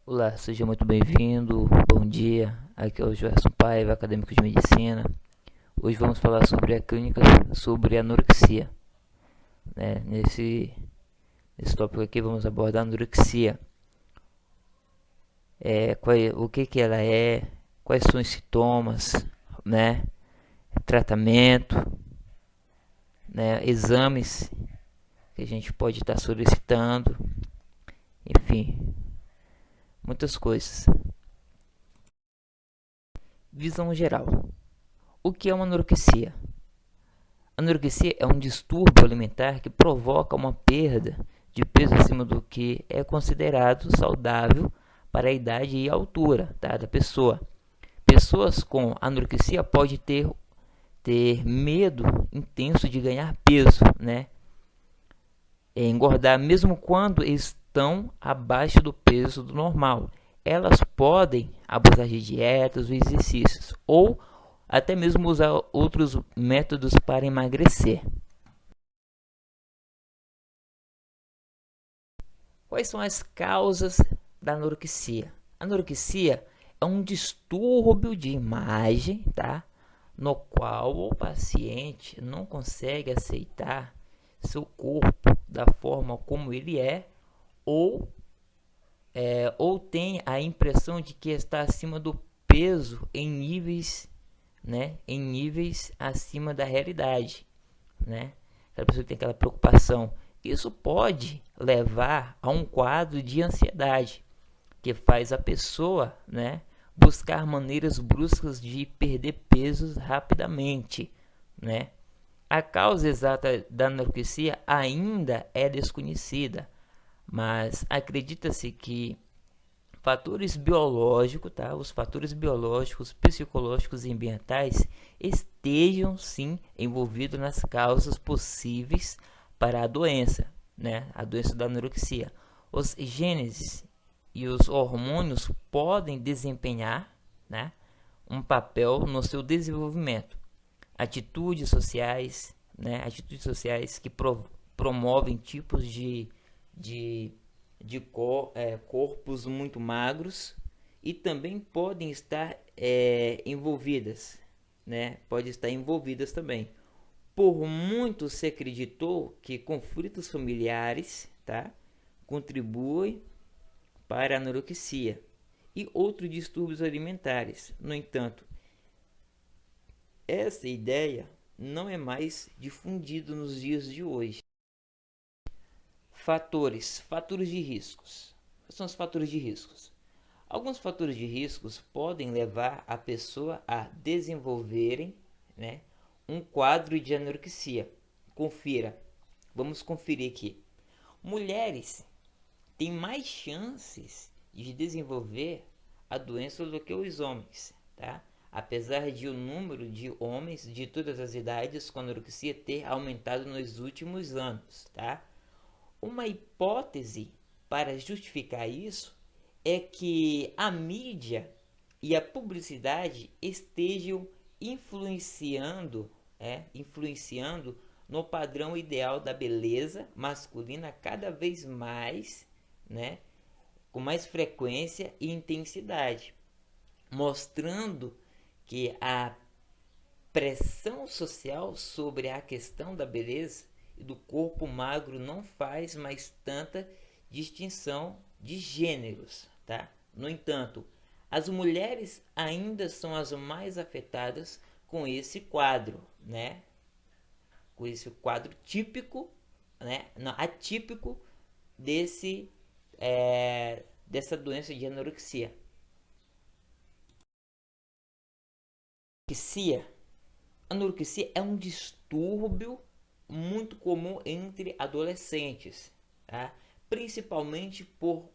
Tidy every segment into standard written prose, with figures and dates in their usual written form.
Olá, seja muito bem-vindo. Bom dia. Aqui é o Joelson Paiva, acadêmico de medicina. Hoje vamos falar sobre a clínica sobre anorexia. Nesse tópico aqui vamos abordar a anorexia. O que ela é, quais são os sintomas, né? Tratamento, né? Exames que a gente pode estar solicitando, enfim, muitas coisas. Visão geral. O que é uma anorexia? Anorexia é um distúrbio alimentar que provoca uma perda de peso acima do que é considerado saudável para a idade e altura, tá, da pessoa. Pessoas com anorexia podem ter medo intenso de ganhar peso, né? Engordar mesmo quando estão abaixo do peso do normal. Elas podem abusar de dietas ou exercícios ou até mesmo usar outros métodos para emagrecer. Quais são as causas da anorexia? A anorexia é um distúrbio de imagem, tá? No qual o paciente não consegue aceitar seu corpo da forma como ele é, ou, ou tem a impressão de que está acima do peso em níveis, né? Em níveis acima da realidade, né? A pessoa tem aquela preocupação. Isso pode levar a um quadro de ansiedade, que faz a pessoa, né, buscar maneiras bruscas de perder peso rapidamente, né? A causa exata da anorexia ainda é desconhecida, mas acredita-se que fatores biológicos, tá? Os fatores biológicos, psicológicos e ambientais estejam sim envolvidos nas causas possíveis para a doença, né? A doença da anorexia. Os genes e os hormônios podem desempenhar, né, um papel no seu desenvolvimento. Atitudes sociais, né? Atitudes sociais que promovem tipos de corpos muito magros e também podem estar envolvidas, né? Pode estar envolvidas também. Por muito se acreditou que conflitos familiares, tá, contribuem para a anorexia e outros distúrbios alimentares. No entanto, essa ideia não é mais difundida nos dias de hoje. Fatores de riscos. Quais são os fatores de riscos? Alguns fatores de riscos podem levar a pessoa a desenvolverem, né, um quadro de anorexia. Confira. Vamos conferir aqui. Mulheres têm mais chances de desenvolver a doença do que os homens, tá? Apesar de o número de homens de todas as idades com anorexia ter aumentado nos últimos anos, tá? Uma hipótese para justificar isso é que a mídia e a publicidade estejam influenciando no padrão ideal da beleza masculina cada vez mais, né, com mais frequência e intensidade, mostrando que a pressão social sobre a questão da beleza e do corpo magro não faz mais tanta distinção de gêneros, tá? No entanto, as mulheres ainda são as mais afetadas com esse quadro, né? Com esse quadro típico, né? Não, atípico dessa doença de anorexia. Anorexia Anorexia é um distúrbio muito comum entre adolescentes, tá? Principalmente por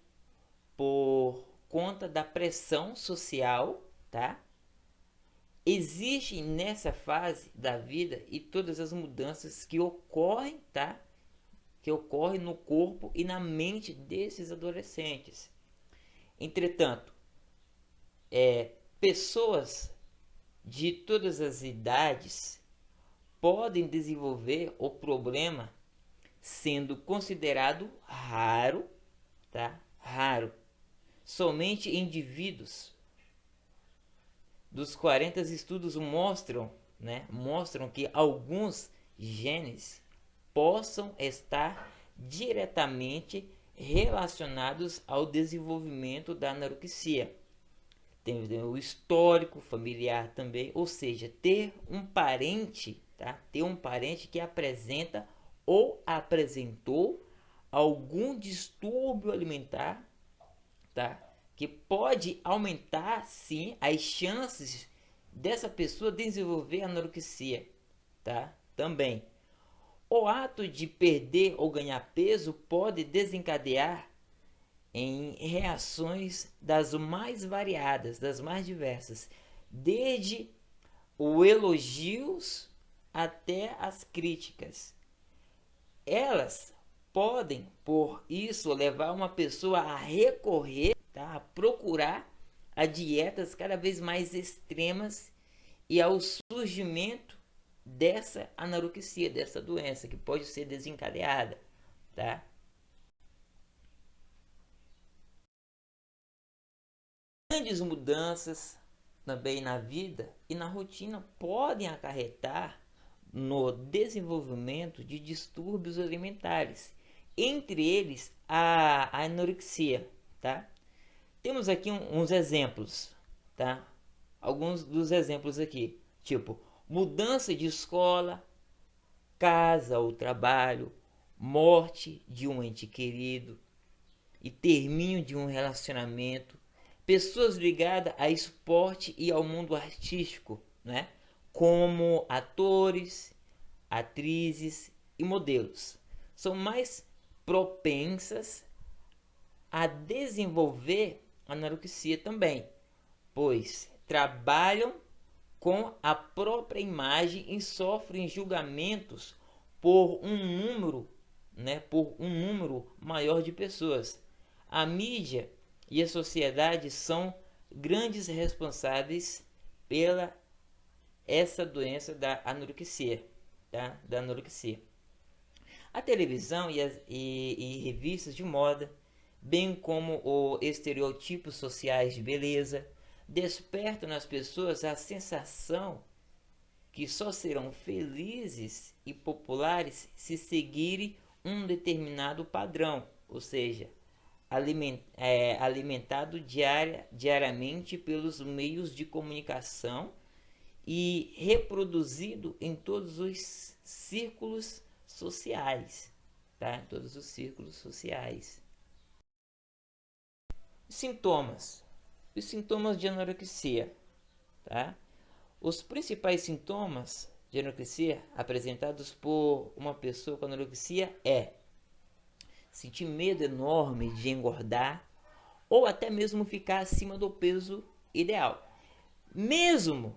conta da pressão social, tá? Existe nessa fase da vida e todas as mudanças que ocorrem, tá? Que ocorrem no corpo e na mente desses adolescentes. Entretanto, pessoas de todas as idades podem desenvolver o problema, sendo considerado raro, tá? Raro. Somente indivíduos dos 40 estudos mostram que alguns genes possam estar diretamente relacionados ao desenvolvimento da anorexia. Tem o histórico familiar também, ou seja, ter um parente, tá? Ter um parente que apresenta ou apresentou algum distúrbio alimentar, tá? Que pode aumentar sim as chances dessa pessoa desenvolver anorexia, tá? Também. O ato de perder ou ganhar peso pode desencadear em reações das mais variadas, das mais diversas, desde os elogios até as críticas. Elas podem, por isso, levar uma pessoa a recorrer, tá, a procurar a dietas cada vez mais extremas e ao surgimento dessa anorexia, dessa doença que pode ser desencadeada, tá? Grandes mudanças também na vida e na rotina podem acarretar no desenvolvimento de distúrbios alimentares, entre eles a anorexia, tá? Temos aqui uns exemplos, tá? Alguns dos exemplos aqui, tipo mudança de escola, casa ou trabalho, morte de um ente querido e término de um relacionamento, pessoas ligadas a esporte e ao mundo artístico, né? Como atores, atrizes e modelos, são mais propensas a desenvolver anorexia também, pois trabalham com a própria imagem e sofrem julgamentos por um número maior de pessoas. A mídia e a sociedade são grandes responsáveis pela essa doença da anorexia, tá? Da anorexia. A televisão e revistas de moda, bem como os estereotipos sociais de beleza, despertam nas pessoas a sensação que só serão felizes e populares se seguirem um determinado padrão, ou seja, alimentado diariamente pelos meios de comunicação e reproduzido em todos os círculos sociais, tá? Em todos os círculos sociais. Sintomas. Os sintomas de anorexia, tá? Os principais sintomas de anorexia apresentados por uma pessoa com anorexia é sentir medo enorme de engordar ou até mesmo ficar acima do peso ideal. Mesmo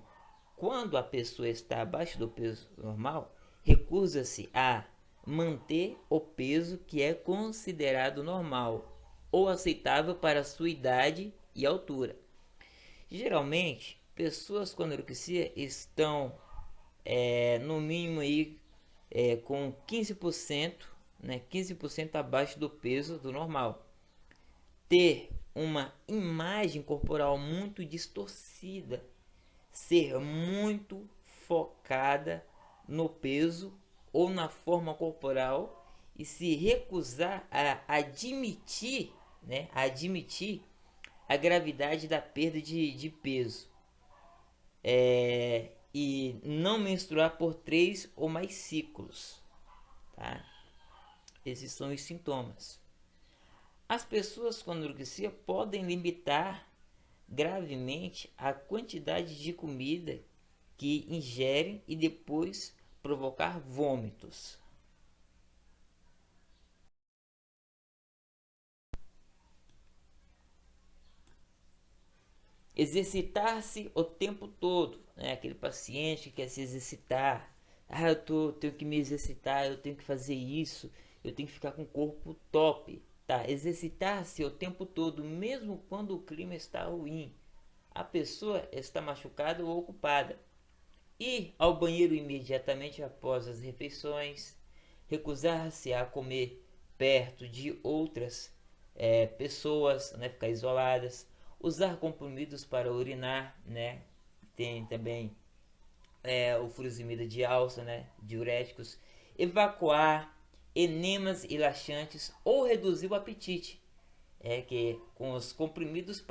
quando a pessoa está abaixo do peso normal, recusa-se a manter o peso que é considerado normal ou aceitável para a sua idade e altura. Geralmente, pessoas com anorexia estão no mínimo aí, com 15%, né, 15% abaixo do peso do normal. Ter uma imagem corporal muito distorcida, ser muito focada no peso ou na forma corporal e se recusar a admitir, né, a gravidade da perda de peso, e não menstruar por 3 ou mais ciclos, tá? Esses são os sintomas. As pessoas com anorexia podem limitar gravemente a quantidade de comida que ingerem e depois provocar vômitos. Exercitar-se o tempo todo, né? Aquele paciente que quer se exercitar, tenho que me exercitar, eu tenho que fazer isso, eu tenho que ficar com o corpo top, tá? Exercitar-se o tempo todo, mesmo quando o clima está ruim, a pessoa está machucada ou ocupada. Ir ao banheiro imediatamente após as refeições, recusar-se a comer perto de outras pessoas, né, ficar isoladas, usar comprimidos para urinar, né, tem também o furosemida de alça, né, diuréticos, evacuar, enemas e laxantes ou reduzir o apetite, que com os comprimidos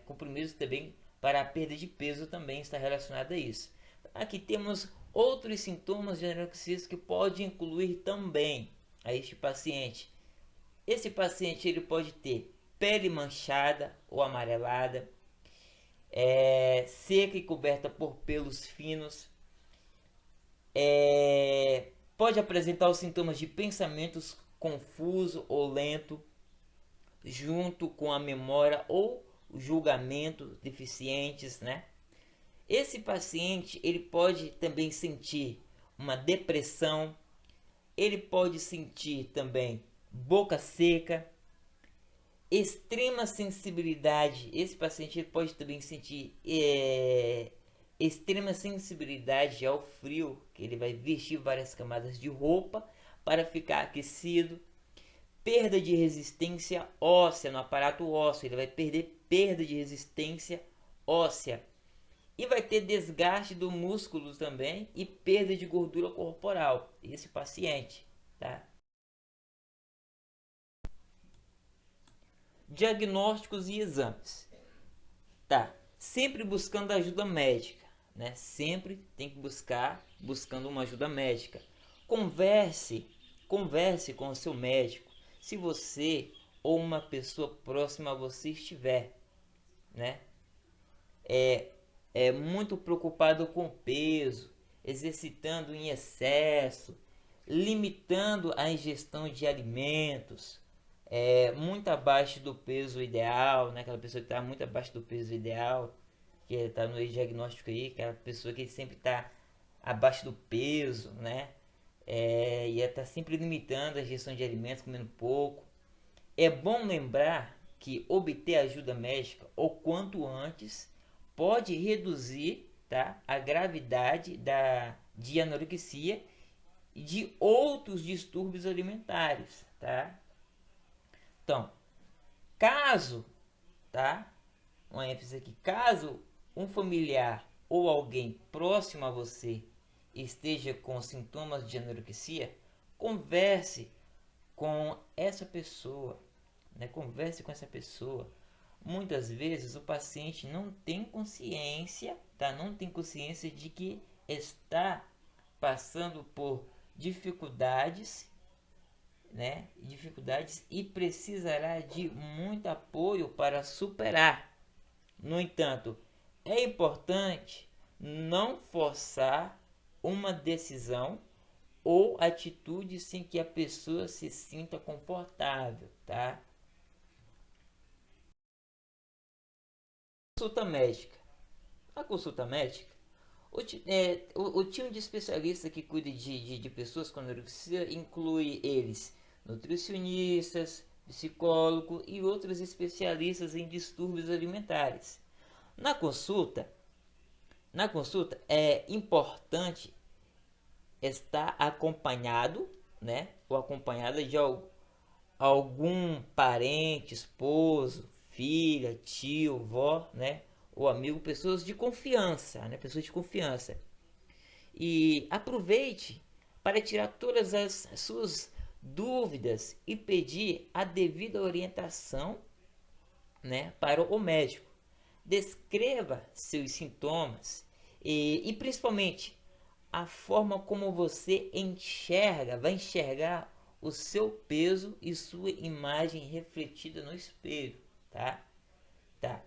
comprimidos também para a perda de peso também está relacionado a isso. Aqui temos outros sintomas de anorexia que pode incluir também a este paciente. Esse paciente ele pode ter pele manchada ou amarelada, seca e coberta por pelos finos, pode apresentar os sintomas de pensamentos confuso ou lento, junto com a memória ou julgamento deficientes, né? Esse paciente ele pode também sentir uma depressão, ele pode sentir também boca seca, extrema sensibilidade. Esse paciente ele pode também sentir extrema sensibilidade ao frio, que ele vai vestir várias camadas de roupa para ficar aquecido. Perda de resistência óssea no aparato ósseo, ele vai perda de resistência óssea. E vai ter desgaste do músculo também e perda de gordura corporal, esse paciente, tá? Diagnósticos e exames, tá? Sempre buscando ajuda médica, né? Sempre tem que buscando uma ajuda médica. Converse com o seu médico, se você ou uma pessoa próxima a você estiver, né? É muito preocupado com o peso, exercitando em excesso, limitando a ingestão de alimentos, muito abaixo do peso ideal, né? Aquela pessoa que está muito abaixo do peso ideal, que está no diagnóstico aí, aquela pessoa que sempre está abaixo do peso, né? E está sempre limitando a ingestão de alimentos, comendo pouco. É bom lembrar que obter ajuda médica o quanto antes pode reduzir, tá, a gravidade de anorexia e de outros distúrbios alimentares, tá? Então, caso, tá? Uma ênfase aqui, caso um familiar ou alguém próximo a você esteja com sintomas de anorexia, converse com essa pessoa, né? Converse com essa pessoa. Muitas vezes o paciente não tem consciência, tá? Não tem consciência de que está passando por dificuldades, né? Dificuldades e precisará de muito apoio para superar. No entanto, é importante não forçar uma decisão ou atitude sem que a pessoa se sinta confortável, tá? Consulta médica. A consulta médica, o time de especialistas que cuida de pessoas com anorexia inclui eles nutricionistas, psicólogo e outros especialistas em distúrbios alimentares. Na consulta, na consulta é importante estar acompanhado, né, ou acompanhada de algum parente, esposo, filha, tio, vó, né, ou amigo, pessoas de confiança, né, pessoas de confiança. E aproveite para tirar todas as suas dúvidas e pedir a devida orientação, né, para o médico. Descreva seus sintomas e principalmente a forma como você vai enxergar o seu peso e sua imagem refletida no espelho, tá? Tá.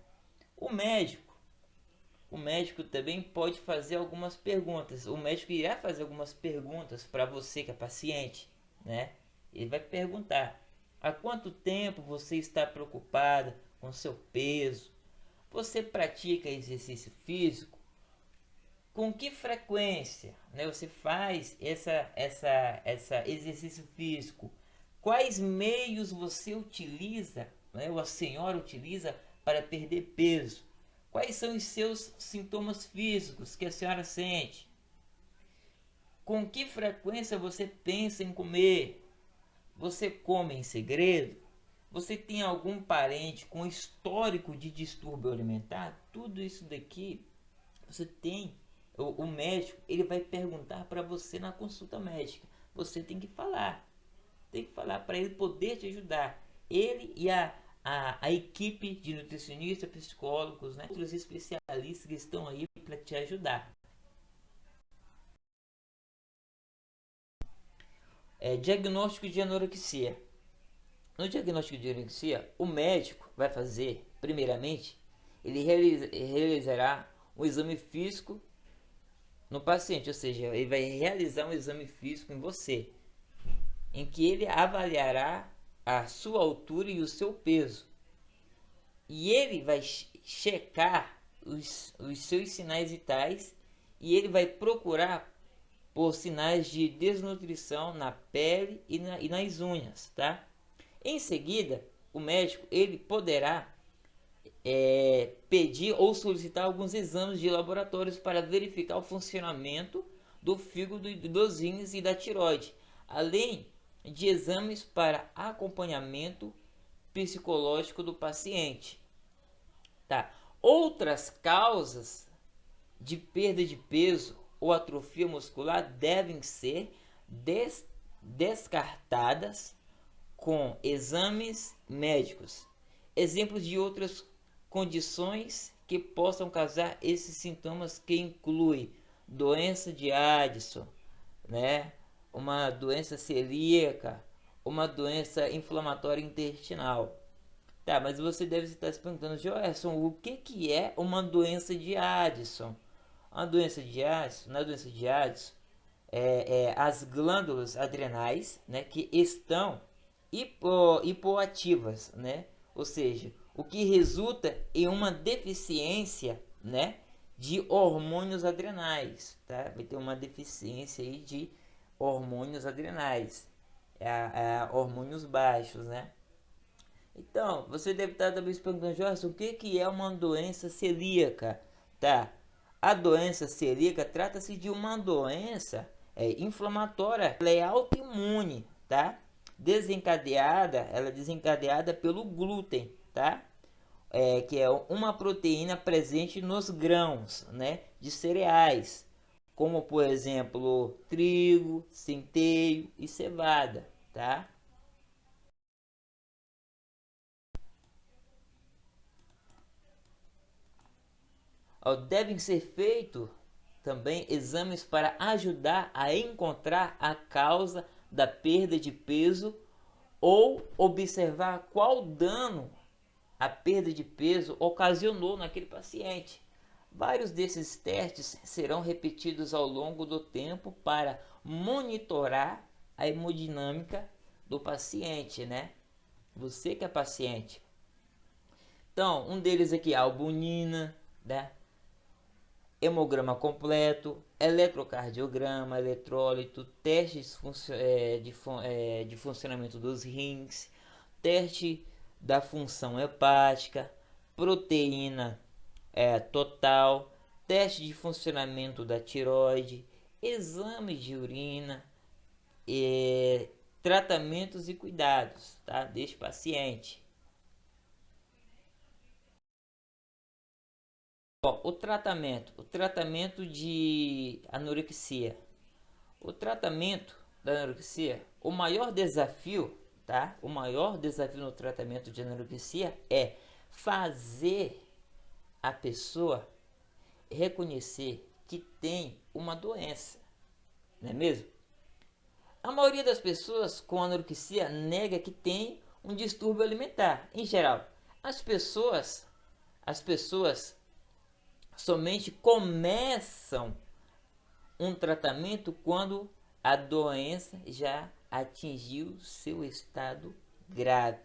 O médico, o médico também pode fazer algumas perguntas. O médico irá fazer algumas perguntas para você que é paciente, né? Ele vai perguntar: há quanto tempo você está preocupada com seu peso? Você pratica exercício físico? Com que frequência, né, você faz essa exercício físico? Quais meios você utiliza, né, ou a senhora utiliza para perder peso? Quais são os seus sintomas físicos que a senhora sente? Com que frequência você pensa em comer? Você come em segredo? Você tem algum parente com histórico de distúrbio alimentar? Tudo isso daqui você tem. O médico ele vai perguntar para você na consulta médica. Você tem que falar. Tem que falar para ele poder te ajudar. Ele e a equipe de nutricionistas, psicólogos, né? Outros especialistas que estão aí para te ajudar. Diagnóstico de anorexia. No diagnóstico de anorexia, o médico vai fazer, primeiramente, ele realizará um exame físico no paciente, ou seja, ele vai realizar um exame físico em você, em que ele avaliará a sua altura e o seu peso. E ele vai checar os seus sinais vitais e ele vai procurar por sinais de desnutrição na pele e nas unhas, tá? Em seguida, o médico ele poderá pedir ou solicitar alguns exames de laboratórios para verificar o funcionamento do fígado, dos rins e da tireoide, além de exames para acompanhamento psicológico do paciente. Tá? Outras causas de perda de peso ou atrofia muscular devem ser descartadas com exames médicos. Exemplos de outras condições que possam causar esses sintomas que incluem doença de Addison, né? Uma doença celíaca, uma doença inflamatória intestinal. Tá, mas você deve estar se perguntando, Joelson, o que é uma doença de Addison? Uma doença de Addison, na doença de Addison, as glândulas adrenais, né, que estão hipoativas, né? Ou seja, o que resulta em uma deficiência, né, de hormônios adrenais, tá? Vai ter uma deficiência aí de hormônios adrenais, hormônios baixos, né? Então, você deve estar também se perguntando, Jorge, o que é uma doença celíaca? Tá? A doença celíaca trata-se de uma doença inflamatória, ela é autoimune, tá? Ela é desencadeada pelo glúten, tá? Que é uma proteína presente nos grãos, né, de cereais, como por exemplo trigo, centeio e cevada, tá? Devem ser feitos também exames para ajudar a encontrar a causa da perda de peso ou observar qual dano a perda de peso ocasionou naquele paciente. Vários desses testes serão repetidos ao longo do tempo para monitorar a hemodinâmica do paciente, né? Você que é paciente. Então, um deles aqui é a albumina, né? Hemograma completo, eletrocardiograma, eletrólito, testes de funcionamento dos rins, teste da função hepática, proteína total, teste de funcionamento da tireoide, exame de urina, tratamentos e cuidados, tá, deste paciente. O tratamento de anorexia. O tratamento da anorexia, o maior desafio, tá? O maior desafio no tratamento de anorexia é fazer a pessoa reconhecer que tem uma doença, não é mesmo? A maioria das pessoas com anorexia nega que tem um distúrbio alimentar. Em geral, as pessoas somente começam um tratamento quando a doença já atingiu seu estado grave.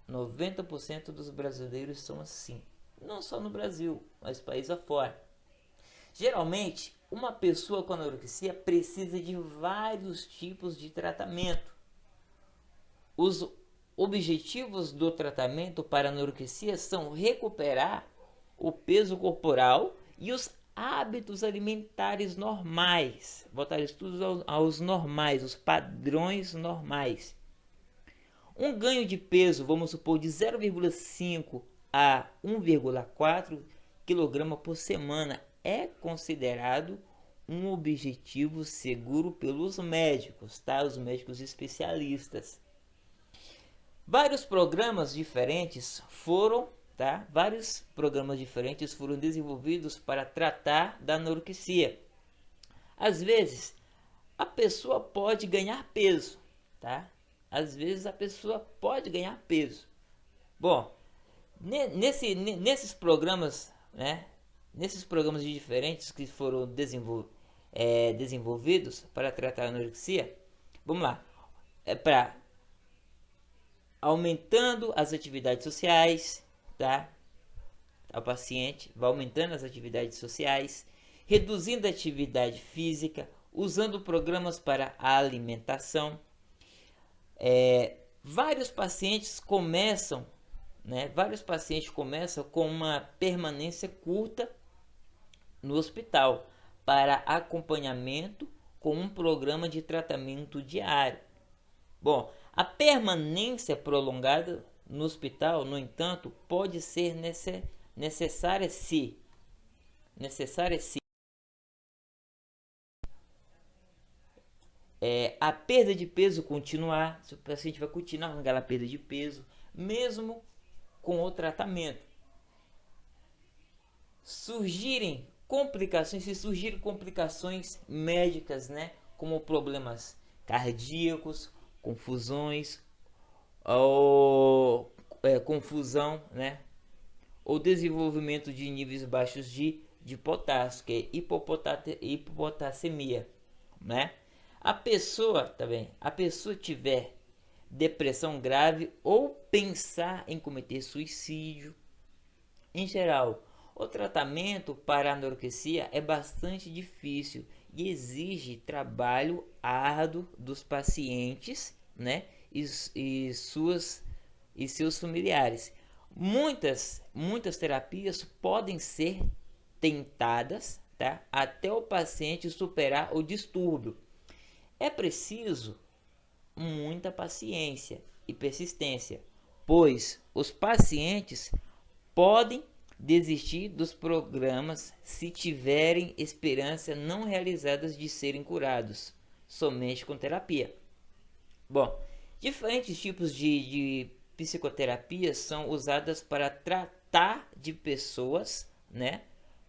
90% dos brasileiros são assim. Não só no Brasil, mas país afora. Geralmente, uma pessoa com anorexia precisa de vários tipos de tratamento. Os objetivos do tratamento para anorexia são recuperar o peso corporal e os hábitos alimentares normais. Voltar isso tudo aos normais, os padrões normais. Um ganho de peso, vamos supor, de 0,5 a 1,4 kg por semana é considerado um objetivo seguro pelos médicos, tá? Os médicos especialistas. Vários programas diferentes foram, tá? Vários programas diferentes foram desenvolvidos para tratar da anorexia. Às vezes, a pessoa pode ganhar peso, tá? Às vezes a pessoa pode ganhar peso. Bom, nesses programas, né? Nesses programas diferentes que foram desenvolvidos para tratar a anorexia, vamos lá, é para aumentando as atividades sociais, tá? O paciente vai aumentando as atividades sociais, reduzindo a atividade física, usando programas para a alimentação. Vários pacientes começam, né? Vários pacientes começam com uma permanência curta no hospital para acompanhamento com um programa de tratamento diário. Bom, a permanência prolongada no hospital, no entanto, pode ser necessária se a perda de peso continuar, se o paciente vai continuar com aquela perda de peso, mesmo com o tratamento. Se surgirem complicações médicas, né, como problemas cardíacos, confusões ou confusão, né, ou desenvolvimento de níveis baixos de potássio, que é hipopotassemia, né? A pessoa, tá bem? A pessoa tiver depressão grave ou pensar em cometer suicídio, em geral, o tratamento para a anorexia é bastante difícil e exige trabalho árduo dos pacientes, né, e seus familiares. Muitas terapias podem ser tentadas, tá, até o paciente superar o distúrbio. É preciso muita paciência e persistência, pois os pacientes podem desistir dos programas se tiverem esperança não realizadas de serem curados somente com terapia. Bom, diferentes tipos de psicoterapia são usadas para tratar de pessoas, né,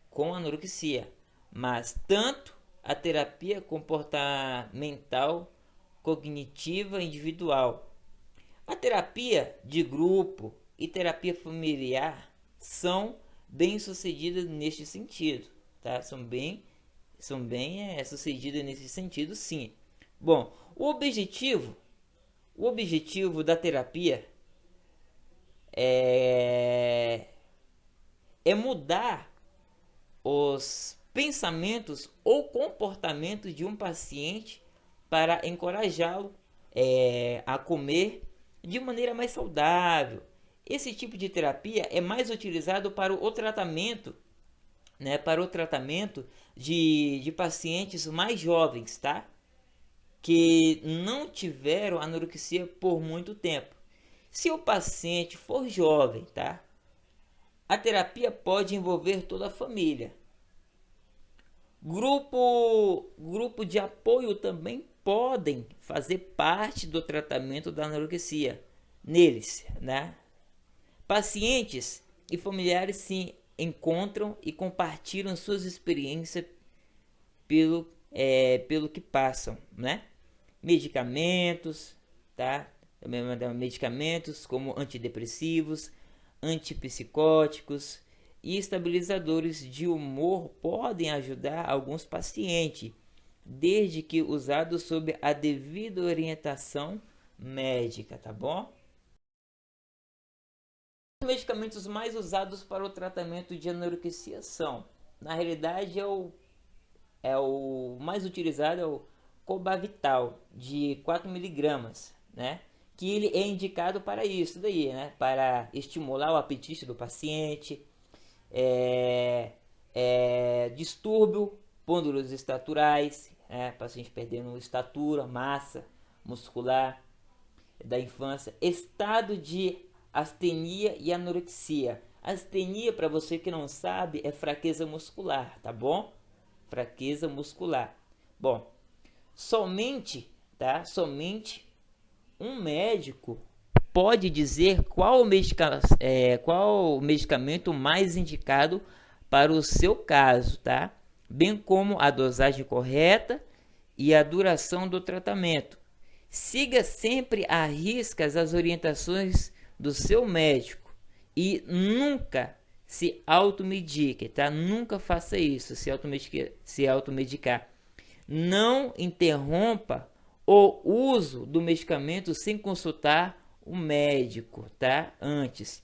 com anorexia, mas tanto a terapia comportamental, cognitiva individual, a terapia de grupo e terapia familiar são bem sucedidas neste sentido, tá? São bem sucedidas nesse sentido, sim. Bom, o objetivo da terapia é mudar os pensamentos ou comportamentos de um paciente para encorajá-lo a comer de maneira mais saudável. Esse tipo de terapia é mais utilizado para o tratamento, né, para o tratamento de pacientes mais jovens, tá? Que não tiveram anorexia por muito tempo. Se o paciente for jovem, tá? A terapia pode envolver toda a família. Grupo de apoio também podem fazer parte do tratamento da anorexia neles, né? Pacientes e familiares se encontram e compartilham suas experiências pelo que passam, né? Medicamentos, tá? Também medicamentos como antidepressivos, antipsicóticos e estabilizadores de humor podem ajudar alguns pacientes, desde que usados sob a devida orientação médica, tá bom? Os medicamentos mais usados para o tratamento de anorexia são, na realidade, o mais utilizado é o Cobavital de 4 miligramas, né? Que ele é indicado para isso daí, né? Para estimular o apetite do paciente, distúrbio, pândulos estaturais, paciente perdendo estatura, massa muscular, da infância, estado de astenia e anorexia. Astenia, para você que não sabe, é fraqueza muscular, tá bom? Fraqueza muscular. Bom, somente, tá? Somente um médico pode dizer qual o medicamento mais indicado para o seu caso, tá? Bem como a dosagem correta e a duração do tratamento. Siga sempre à risca as orientações do seu médico e nunca se automedique, tá? Nunca faça isso, se automedicar. Não interrompa o uso do medicamento sem consultar o médico, tá? Antes.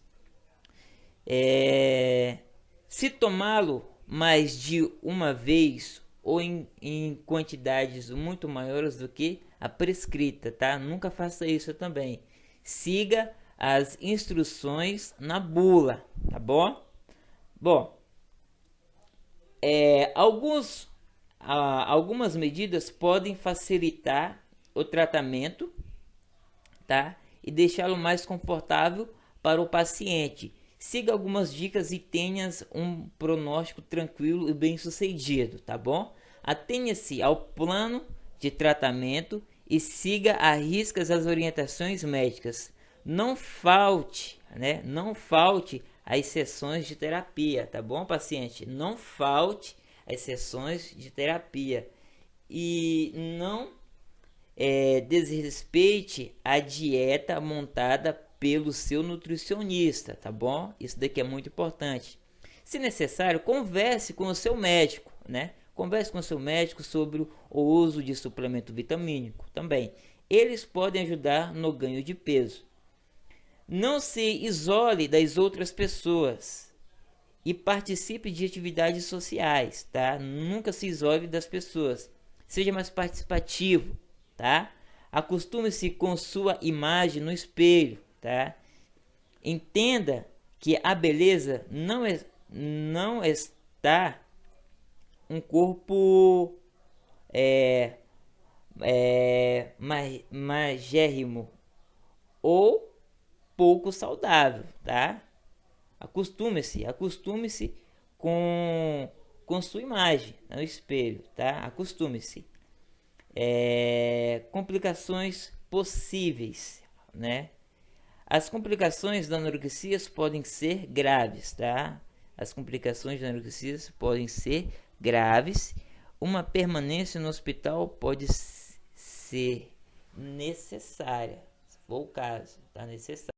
Se tomá-lo mais de uma vez ou em quantidades muito maiores do que a prescrita, tá? Nunca faça isso também. Siga as instruções na bula, tá bom? Bom, algumas medidas podem facilitar o tratamento, tá? E deixá-lo mais confortável para o paciente. Siga algumas dicas e tenha um pronóstico tranquilo e bem sucedido, tá bom? Atenha-se ao plano de tratamento e siga à risca as orientações médicas. Não falte, né? Não falte às sessões de terapia, tá bom, paciente? Não falte às sessões de terapia e não desrespeite a dieta montada pelo seu nutricionista, tá bom? Isso daqui é muito importante. Se necessário, converse com o seu médico, né? Converse com o seu médico sobre o uso de suplemento vitamínico também. Eles podem ajudar no ganho de peso. Não se isole das outras pessoas e participe de atividades sociais, tá? Nunca se isole das pessoas. Seja mais participativo, tá? Acostume-se com sua imagem no espelho, tá? Entenda que a beleza não está um corpo magérrimo ou pouco saudável, tá? Acostume-se com sua imagem no espelho, tá? Acostume-se. Complicações possíveis, né? As complicações da anorexia podem ser graves, tá? As complicações da anorexia podem ser graves. Uma permanência no hospital pode ser necessária, se for o caso, tá? Necessário.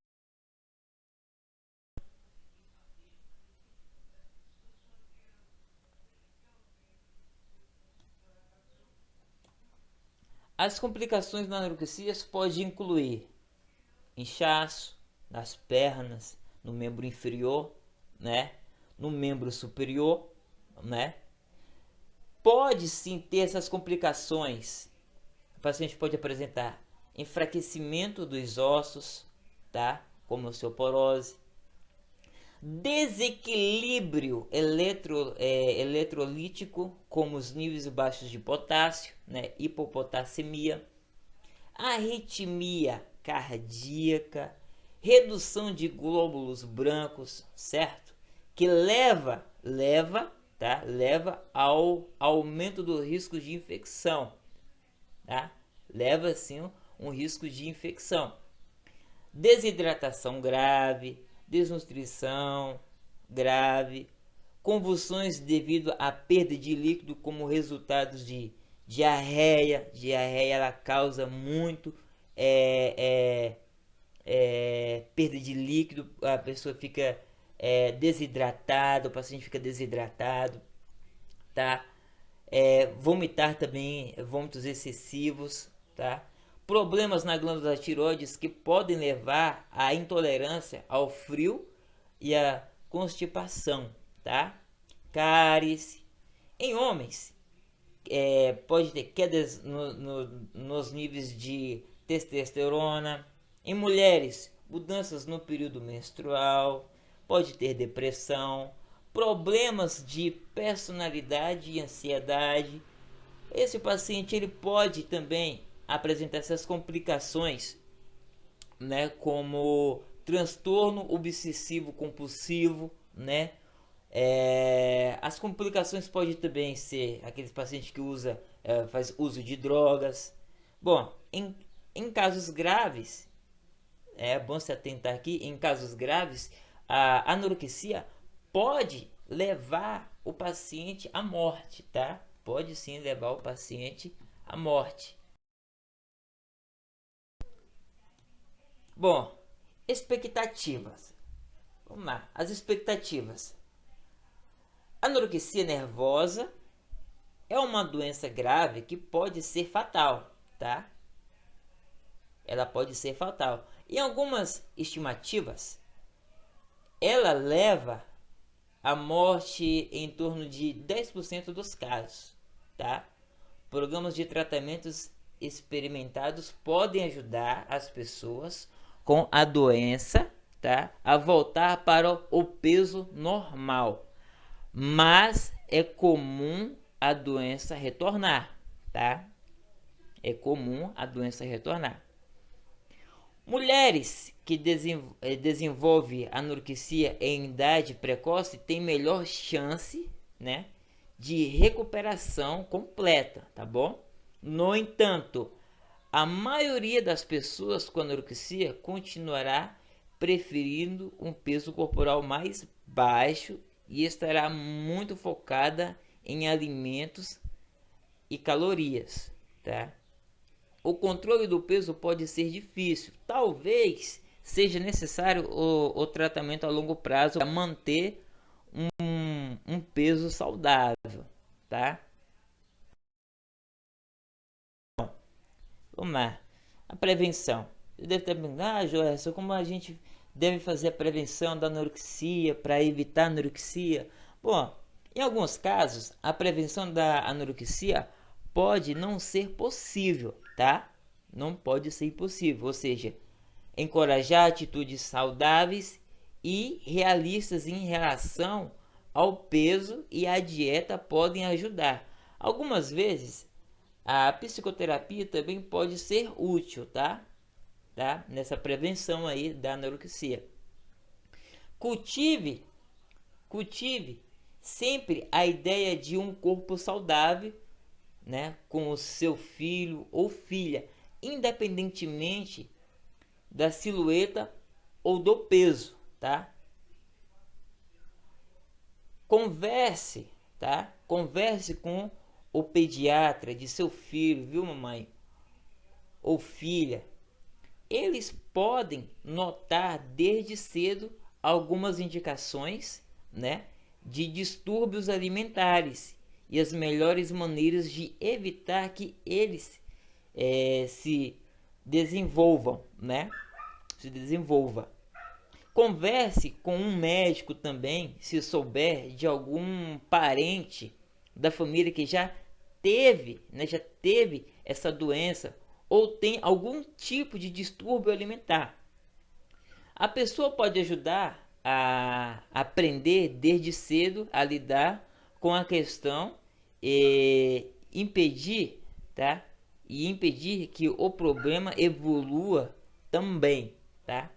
As complicações da anorexia podem incluir inchaço nas pernas, no membro inferior, né? No membro superior, né? Pode sim ter essas complicações. O paciente pode apresentar enfraquecimento dos ossos, tá? Como osteoporose, desequilíbrio eletrolítico, como os níveis baixos de potássio, né? Hipopotassemia, arritmia cardíaca, redução de glóbulos brancos, certo? Que leva ao aumento do risco de infecção, tá? Leva sim um risco de infecção. Desidratação grave, desnutrição grave, convulsões devido à perda de líquido como resultados de diarreia. Diarreia ela causa muito perda de líquido, a pessoa fica desidratada, o paciente fica desidratado, tá? Vomitar também, vômitos excessivos, tá? Problemas na glândula da tireoides que podem levar à intolerância ao frio e à constipação, tá? Cáries. Em homens, pode ter quedas nos níveis de testosterona. Em mulheres, mudanças no período menstrual, pode ter depressão, problemas de personalidade e ansiedade. Esse paciente ele pode também apresentar essas complicações né, como transtorno obsessivo compulsivo, né? As complicações podem também ser aqueles pacientes que faz uso de drogas. Bom, em casos graves, é bom se atentar aqui, em casos graves, a anorexia pode levar o paciente à morte, tá? Pode sim levar o paciente à morte. Bom, expectativas. Vamos lá, as expectativas. A anorexia nervosa é uma doença grave que pode ser fatal, tá? Ela pode ser fatal. Em algumas estimativas, ela leva à morte em torno de 10% dos casos, tá? Programas de tratamentos experimentados podem ajudar as pessoas com a doença, tá, a voltar para o peso normal, mas é comum a doença retornar, tá? É comum a doença retornar. Mulheres que desenvolvem anorexia em idade precoce têm melhor chance, né, de recuperação completa, tá bom? No entanto, a maioria das pessoas com anorexia continuará preferindo um peso corporal mais baixo e estará muito focada em alimentos e calorias, tá? O controle do peso pode ser difícil. Talvez seja necessário o tratamento a longo prazo para manter um peso saudável, tá? Vamos lá. A prevenção. Você deve estar perguntando, Joelson, como a gente deve fazer a prevenção da anorexia para evitar a anorexia? Bom, em alguns casos, a prevenção da anorexia pode não ser possível, tá? Não pode ser impossível, ou seja, encorajar atitudes saudáveis e realistas em relação ao peso e à dieta podem ajudar. Algumas vezes a psicoterapia também pode ser útil, tá? Nessa prevenção aí da anorexia. Cultive sempre a ideia de um corpo saudável, né, com o seu filho ou filha, independentemente da silhueta ou do peso, tá? Converse, tá? Converse com o pediatra de seu filho, viu, mamãe? Ou filha. Eles podem notar desde cedo algumas indicações, né, de distúrbios alimentares e as melhores maneiras de evitar que eles se desenvolvam, né? Se desenvolva. Converse com um médico também, se souber de algum parente da família que já teve, né, já teve essa doença ou tem algum tipo de distúrbio alimentar. A pessoa pode ajudar a aprender desde cedo a lidar com a questão e impedir, tá? E impedir que o problema evolua também, tá?